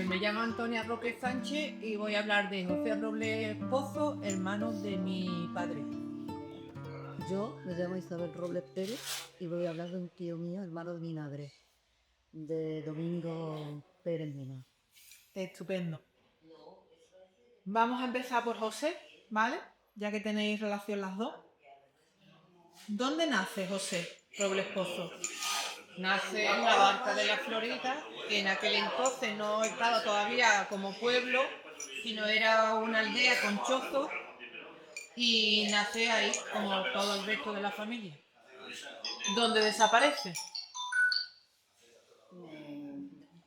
Me llamo Antonia Roque Sánchez y voy a hablar de José Robles Pozo, hermano de mi padre. Yo me llamo Isabel Robles Pérez y voy a hablar de un tío mío, hermano de mi madre, de Domingo Pérez Mena. Estupendo. Vamos a empezar por José, ¿vale? Ya que tenéis relación las dos. ¿Dónde nace José Robles Pozo? Nace en la Barca de la Florida, que en aquel entonces no estaba todavía como pueblo, sino era una aldea con chozo, y nace ahí como todo el resto de la familia. ¿Dónde desaparece?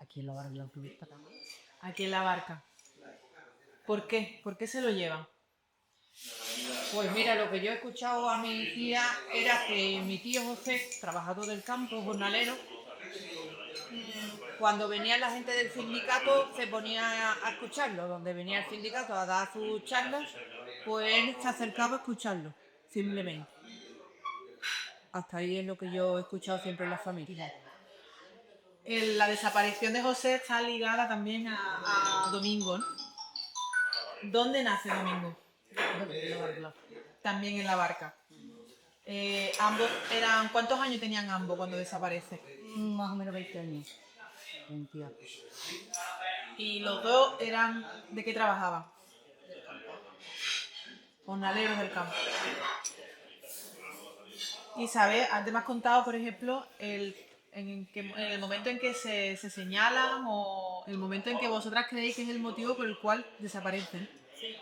Aquí en la barra de la autopista. Aquí en la Barca. ¿Por qué? ¿Por qué se lo llevan? Pues mira, lo que yo he escuchado a mi tía era que mi tío José, trabajador del campo, jornalero, cuando venía la gente del sindicato se ponía a escucharlo, donde venía el sindicato a dar sus charlas, pues él se acercaba a escucharlo, simplemente. Hasta ahí es lo que yo he escuchado siempre en la familia. La desaparición de José está ligada también a Domingo, ¿no? ¿Dónde nace Domingo? También en la Barca. Ambos eran. ¿Cuántos años tenían ambos cuando desaparece? Más o menos 20 años. 20 años. Y los dos eran. ¿De qué trabajaban? Jornaleros del campo. Isabel, antes me has contado, por ejemplo, en el momento en que se señalan o el momento en que vosotras creéis que es el motivo por el cual desaparecen.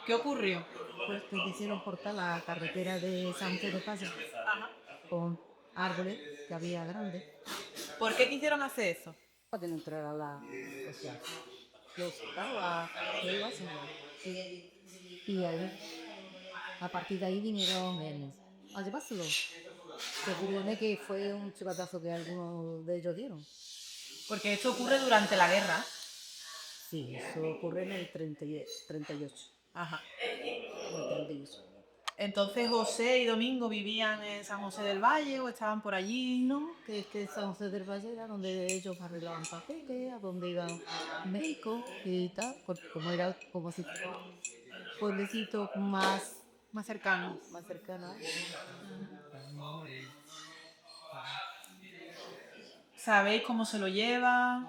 ¿Qué ocurrió? Pues que quisieron cortar la carretera de San José de Pasa con árboles que había grandes ¿Por qué quisieron hacer eso? para no entrar a la. O sea, claro, a iba a ser. Y ahí, a partir de ahí vinieron a llevárselo. Se supone que fue un chivatazo que algunos de ellos dieron. Porque esto ocurre durante la guerra. Sí, eso ocurre en el 38. Ajá. En el 38. Entonces José y Domingo vivían en San José del Valle o estaban por allí. No, que es que San José del Valle era donde ellos arreglaban papeles, a donde iban médicos y tal, porque como era como si fuera un pueblecito Más cercanos. más cercano a ¿Sabéis cómo se lo llevan?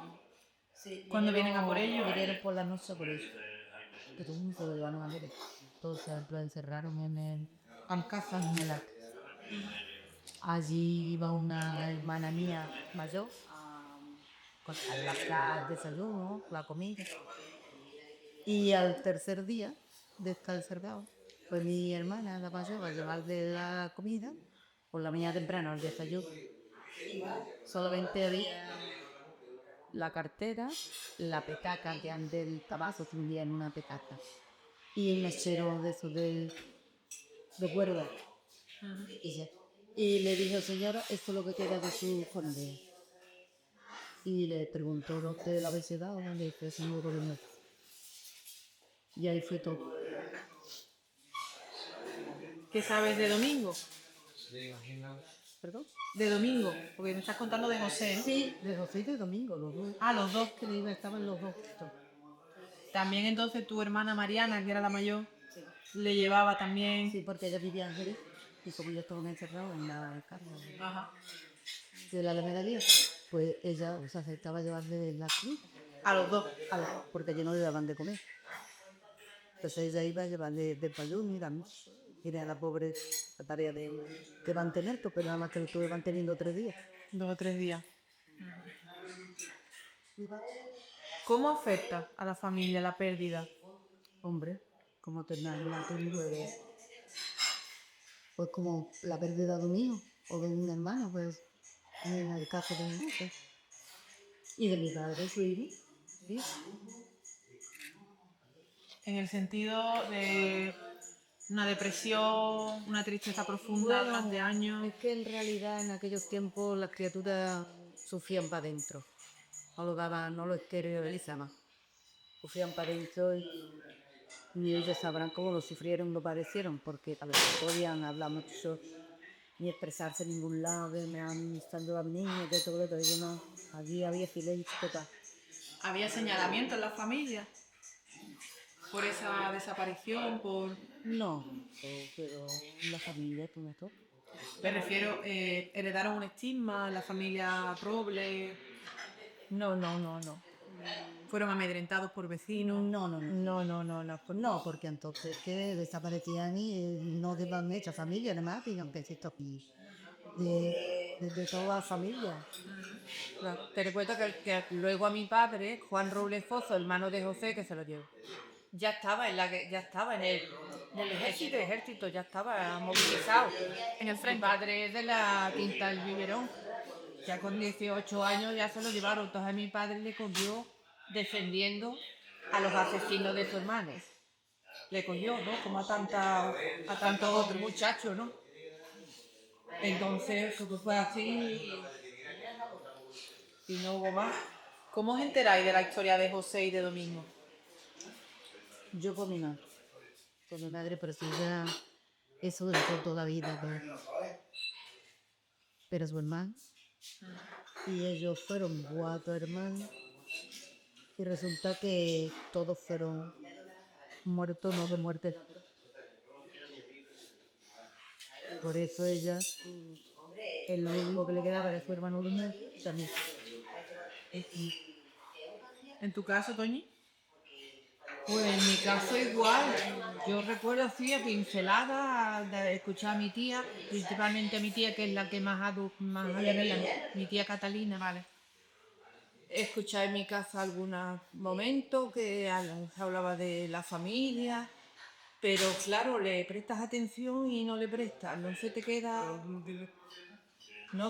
sí, ¿Cuándo vienen a por ellos? vinieron por la noche por eso. Que todo el mundo se lo llevaron a ver. Todos se lo encerraron en Alcázar, en el Alcázar. Allí iba una hermana mía mayor al desayuno, la comida. Y al tercer día de estar encerrado, pues mi hermana, la mayor, va a llevarle la comida por la mañana temprano al desayuno. Solamente había la cartera, la petaca que del tabaco tendría en una petaca y el mechero de esos de cuerda. Y le dijo, señora, esto es lo que queda de su familia. Y le preguntó, ¿usted la habéis dado? Le dije, señor, no. Y ahí fue todo. ¿Qué sabes de Domingo? ¿Perdón? De Domingo, porque me estás contando de José, ¿no? Sí, de José y de Domingo, los dos. Ah, los dos. Que le estaban los dos. También entonces tu hermana Mariana, que era la mayor, Sí. le llevaba también. Sí, porque ella vivía en Jerez y como yo estaba encerrado en la casa Ajá. de la Alameda 10, pues ella se aceptaba llevarle la comida A los dos. porque allí no le daban de comer. Entonces ella iba a llevarle desayuno y a la pobre la tarea de mantenerlo, pero nada más que lo estuve manteniendo 3 días. 2 o 3 días. ¿Cómo afecta a la familia la pérdida? Hombre, como terminar pues como la pérdida de un hijo o de un hermano, pues en el caso de mi hija. Y de mi padre, su hijo. ¿Sí? En el sentido de una depresión, una tristeza profunda durante años. Es que en realidad en aquellos tiempos las criaturas sufrían para adentro. No lo daban, no lo exteriorizaban. Sufrían para adentro y ellos sabrán cómo lo sufrieron, lo padecieron, porque a veces no podían hablar mucho ni expresarse en ningún lado, que me han estando a mi niña, que todo, yo no. Allí había silencio total. ¿Había señalamiento en la familia por esa desaparición? No, pero la familia, tú me toca. Me refiero, heredaron un estigma, la familia Robles, No, no, no, no. fueron amedrentados por vecinos. No, no, no, no, no, no, no, porque entonces que desaparecían y no deban hecha familia, además, digan que es esto aquí, de toda la familia. Claro. Te recuerdo que luego a mi padre, Juan Robles Pozo, hermano de José, que se lo llevó, ya estaba ya estaba en el ejército, ya estaba movilizado. En el Mi frente. padre es de la Quinta del Biberón, ya con 18 años ya se lo llevaron. Entonces mi padre le cogió defendiendo a los asesinos de su hermano. Le cogió, ¿no? Como a tantos otros muchachos, ¿no? Entonces, pues fue así y no hubo más. ¿Cómo os enteráis de la historia de José y de Domingo? Yo con mi madre, pero sí, ya, eso duró toda la vida, pero su hermano, y ellos fueron 4 hermanos, y resulta que todos fueron muertos, no de muerte. Por eso ella, el único que le quedaba era su hermano Luis, también. ¿En tu caso, Toñi? Pues en mi caso igual, yo recuerdo así a pinceladas de escuchar a mi tía, principalmente a mi tía que es la que más mi tía Catalina, Vale. escuchar en mi casa algunos momentos que se hablaba de la familia, pero claro, le prestas atención y no le prestas, no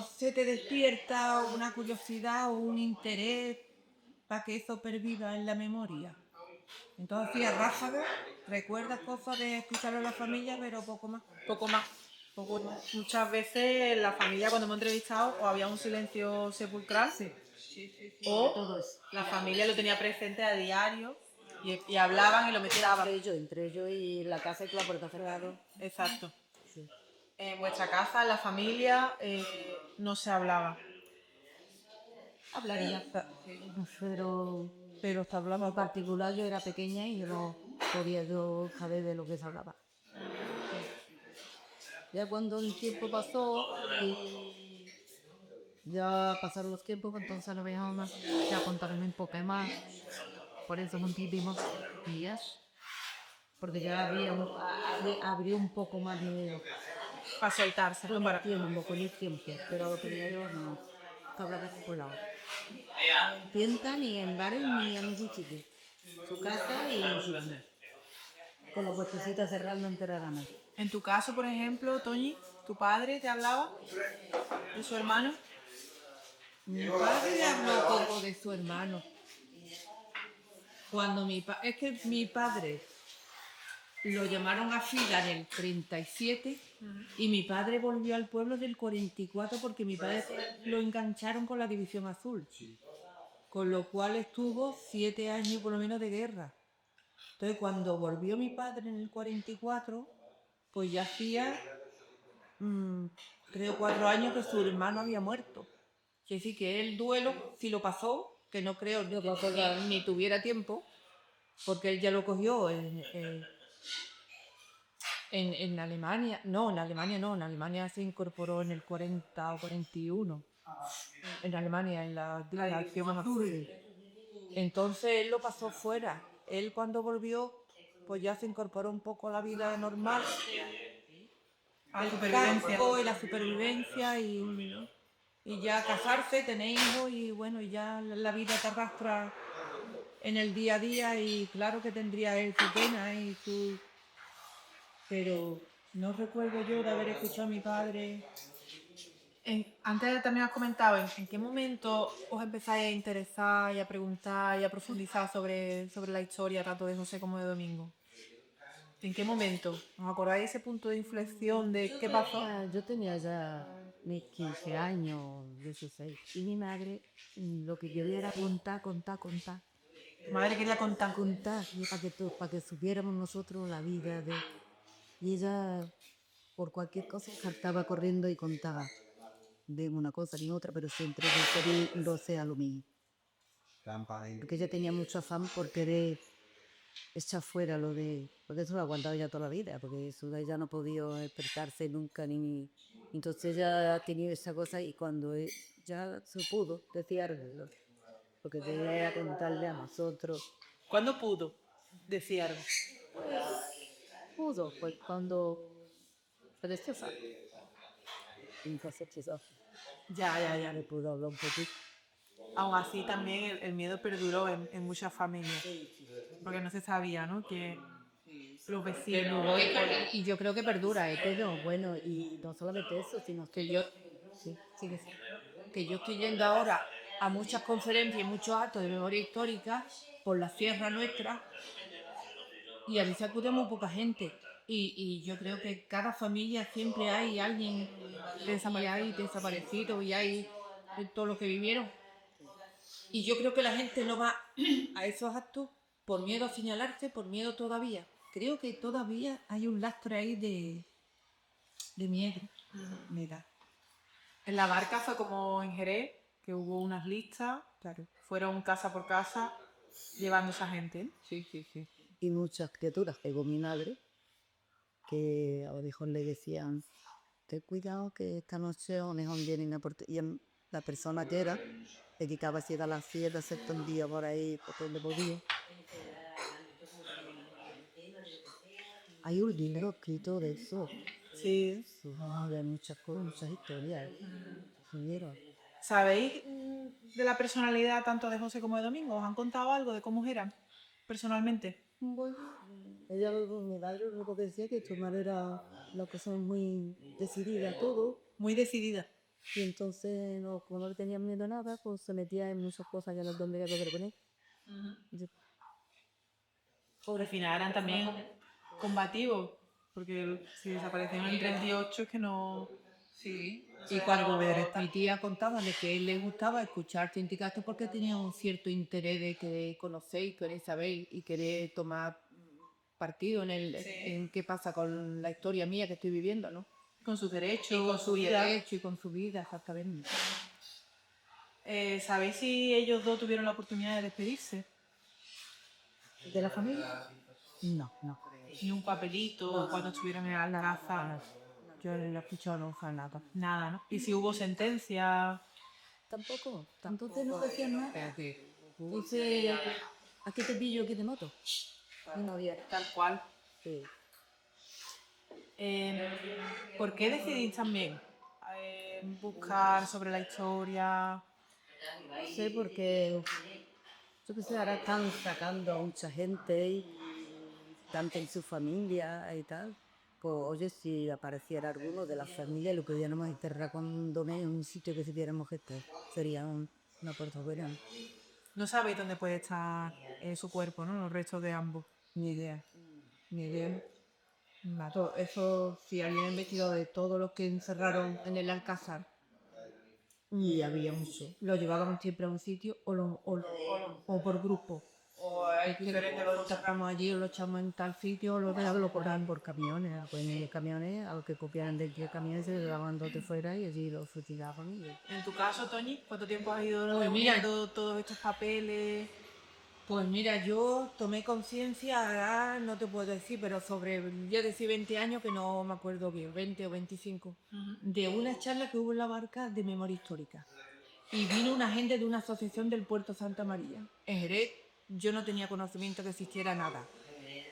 se te despierta una curiosidad o un interés para que eso perviva en la memoria. Entonces, sí, a ráfagas, recuerdas cosas de escuchar a la familia, pero poco más. Poco más. Poco más. Muchas veces en la familia, cuando hemos entrevistado, o había un silencio sepulcral, o Todo eso. la familia lo tenía presente a diario y hablaban y lo metían. Entre ellos y la casa y la puerta cerrada. Exacto. Sí. En vuestra casa, en la familia, no se hablaba. Hablaría. Pero Pero se hablaba en poco. particular yo era pequeña y yo no podía yo saber de lo que se hablaba. Ya cuando el tiempo pasó y ya pasaron los tiempos, entonces no veíamos más, ya contaron un poco más, por eso no vivimos días, porque ya abrió un poco más de Para soltarse. Para... tiempo, con el tiempo, pero lo que yo no hablaba por lado. Tientan ni en bares ni en ningún sitio. Su casa y su banda. Con la puertecita cerrando enteradamente. En tu caso, por ejemplo, Toñi, ¿tu padre te hablaba de su hermano? Mi padre habló poco de su hermano. Es que mi padre lo llamaron a fila en el 37 y mi padre volvió al pueblo del 44 porque mi padre lo engancharon con la División Azul. Con lo cual estuvo 7 años por lo menos de guerra. Entonces cuando volvió mi padre en el 44, pues ya hacía 3 o 4 años que su hermano había muerto. Es decir, que el duelo, si lo pasó, que no creo yo que ni tuviera tiempo, porque él ya lo cogió en Alemania. No, en Alemania no, en Alemania se incorporó en el 40 o 41. En Alemania, en la acción azul. Entonces él lo pasó fuera. Él cuando volvió, pues ya se incorporó un poco a la vida normal. A la El supervivencia. campo y la supervivencia y ya casarse, tener hijos y bueno, y ya la vida te arrastra en el día a día y claro que tendría él su pena y su... Pero no recuerdo yo de haber escuchado a mi padre. Antes también has comentado en qué momento os empezáis a interesar y a preguntar y a profundizar sobre la historia tanto de José como de Domingo. ¿En qué momento? ¿Os acordáis de ese punto de inflexión de qué pasó? Yo tenía ya mis 15 años, 16, y mi madre lo que quería era contar. Tu madre quería contar. Contar, para que supiéramos nosotros la vida de... Y ella, por cualquier cosa, saltaba corriendo y contaba de una cosa ni otra, pero siempre que no sea lo mismo. Porque ella tenía mucho afán por querer echar fuera lo de... Porque eso lo ha aguantado ya toda la vida, porque eso de ella no ha podido despertarse nunca, ni... Entonces ella ha tenido esa cosa y cuando ya se pudo decía lo que tenía era contarle a nosotros. ¿Cuándo pudo decir algo? Pudo, pues cuando se destrozó. Entonces quizás Ya. le pudo hablar un poquito. Aún así también el miedo perduró en muchas familias, porque no se sabía, ¿no? Que los vecinos... Y yo creo que perdura, Pero bueno, y no solamente eso, sino que yo, sí, sí que sí. que yo estoy yendo ahora a muchas conferencias y muchos actos de memoria histórica por la sierra nuestra y a veces acude muy poca gente. Y yo creo que cada familia siempre hay alguien desaparecido y hay de todo lo que vivieron. Y yo creo que la gente no va a esos actos por miedo a señalarse, por miedo todavía. Creo que todavía hay un lastre ahí de miedo. Mira, En la barca fue como en Jerez, que hubo unas listas, claro. fueron casa por casa llevando esa gente. Sí. Y muchas criaturas, llegó mi madre, que a los hijos le decían, ten cuidado que esta noche os vienen a por ti". Y la persona que era, le quitaba si era las 7, se escondía por ahí, por donde podía. Hay un libro escrito de eso, Sí. de muchas cosas, muchas historias. ¿Vieron? ¿Sabéis de la personalidad tanto de José como de Domingo? ¿Os han contado algo de cómo eran personalmente? Bueno, ella, mi madre lo que decía que tu madre era una persona muy decidida a todo. Muy decidida. Y entonces, no, como no le tenía miedo a nada, pues se metía en muchas cosas que no tendría que ver con él. Al final eran también combativos, porque si desaparecieron en el 38 es que no... Sí. Y Y cuando cuando mi tía contaba de que a él le gustaba escuchar sindicatos porque tenía un cierto interés de querer conocer y querer saber y querer tomar partido en qué pasa con la historia mía que estoy viviendo, ¿no? Con sus derechos, Y con su vida. derecho y con su vida, exactamente. ¿Sabéis si ellos dos tuvieron la oportunidad de despedirse? ¿De la familia? No, no. Ni un papelito cuando estuvieron en Alcázar. Yo no he escuchado nunca nada. Nada, ¿no? Y si hubo sentencia... Tampoco. Entonces no decían nada. Espérate. Dice, aquí te pillo aquí de moto. Y no había. Tal cual. Sí. ¿Por qué decidís también buscar sobre la historia? No sé, porque yo que sé, ahora están sacando a mucha gente, y tanto en su familia y tal. Pues oye, si apareciera alguno de la familia, lo pudiéramos enterrar con dones en un sitio que supiéramos que sería una puerta buena. No sabéis dónde puede estar su cuerpo, ¿no? Los restos de ambos. Ni idea. Ni idea. Eso, si habían investigado de todos los que encerraron en el Alcázar, y había mucho. Lo llevaban siempre a un sitio o por grupo. O hay diferentes, lo enterramos allí o lo echamos en tal sitio o lo ponían por camiones. Pues en el camiones, a los que copiaran del camión se le daban dos de fuera y allí los futilizaban. En tu caso, Toñi, ¿cuánto tiempo has ido Pues mira, reuniendo todos estos papeles? Pues mira, yo tomé conciencia, ahora no te puedo decir, pero sobre, yo decía 20 años que no me acuerdo bien, 20 o 25, de una charla que hubo en la barca de memoria histórica. Y vino una gente de una asociación del Puerto Santa María. En Jerez yo no tenía conocimiento que existiera nada.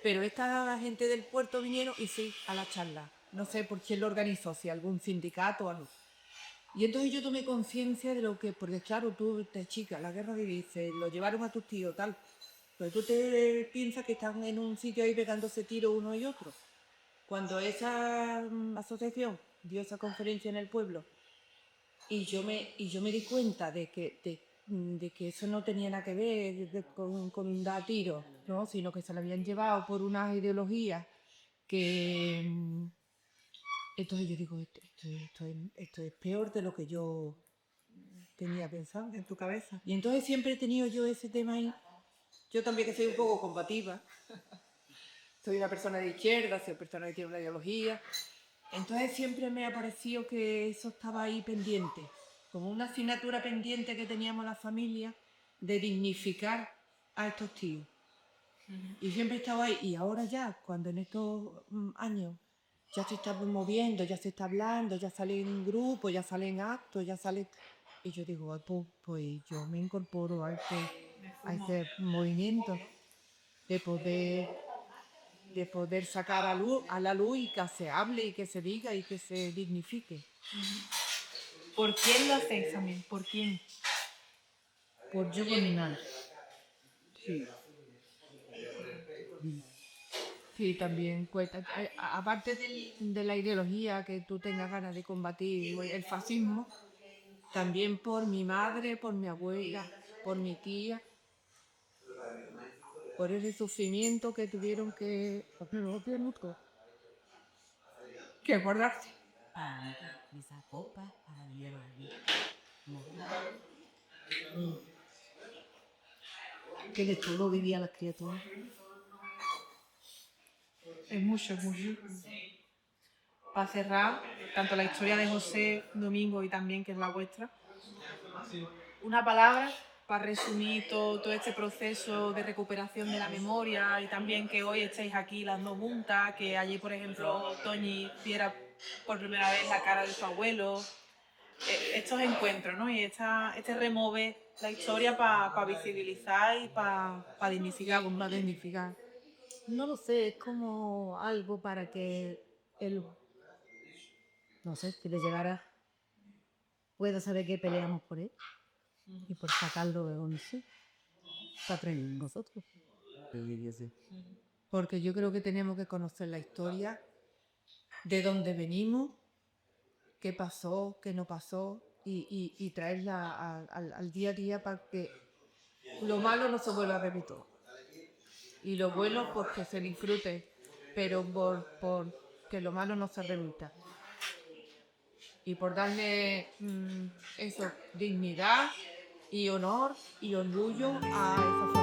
Pero esta gente del puerto vinieron y sí, a la charla. No sé por quién lo organizó, si algún sindicato o algo. Y entonces yo tomé conciencia de lo que, porque claro, tú te chica, la guerra civil, se lo llevaron a tus tíos, tal. Pero tú te piensas que están en un sitio ahí pegándose tiro uno y otro. Cuando esa asociación dio esa conferencia en el pueblo y yo me di cuenta de que eso no tenía nada que ver con dar tiros, ¿no? Sino que se lo habían llevado por unas ideologías que... Entonces yo digo, esto es peor de lo que yo tenía pensado En tu cabeza. y entonces siempre he tenido yo ese tema ahí. Yo también que soy un poco combativa. Soy una persona de izquierda, soy una persona que tiene una ideología. Entonces siempre me ha parecido que eso estaba ahí pendiente. Como una asignatura pendiente que teníamos la familia de dignificar a estos tíos. Y siempre he estado ahí. Y ahora ya, cuando en estos años ya se está moviendo, ya se está hablando, ya sale en grupo, ya sale en actos, ya sale... Y yo digo, "Ay, pues yo me incorporo a este movimiento de poder sacar a la luz y que se hable y que se diga y que se dignifique. ¿Por quién lo hacéis también? ¿Por quién? Por yo por mi madre. Sí. Sí, también cuesta. Aparte de la ideología que tú tengas ganas de combatir el fascismo, también por mi madre, por mi abuela, por mi tía, por ese sufrimiento que tuvieron que acordarse. Esa copa para llevar aquí. Que de todo vivía las criaturas. Es mucho, es mucho. Para cerrar, tanto la historia de José Domingo y también que es la vuestra, una palabra para resumir todo este proceso de recuperación de la memoria y también que hoy estéis aquí las dos juntas, que allí, por ejemplo, Toñi viera por primera vez la cara de su abuelo. Estos encuentros, ¿no? Y este remove la historia para visibilizar y para dignificar. Para dignificar. No lo sé, es como algo para que él, no sé, si le llegara, pueda saber que peleamos por él y por sacarlo de donde sí, para traer nosotros. Porque yo creo que tenemos que conocer la historia, de dónde venimos, qué pasó, qué no pasó, y traerla al día a día para que lo malo no se vuelva a repetir. Y lo bueno, pues que se disfrute, pero por que lo malo no se repita. Y por darle eso, dignidad y honor y orgullo a esa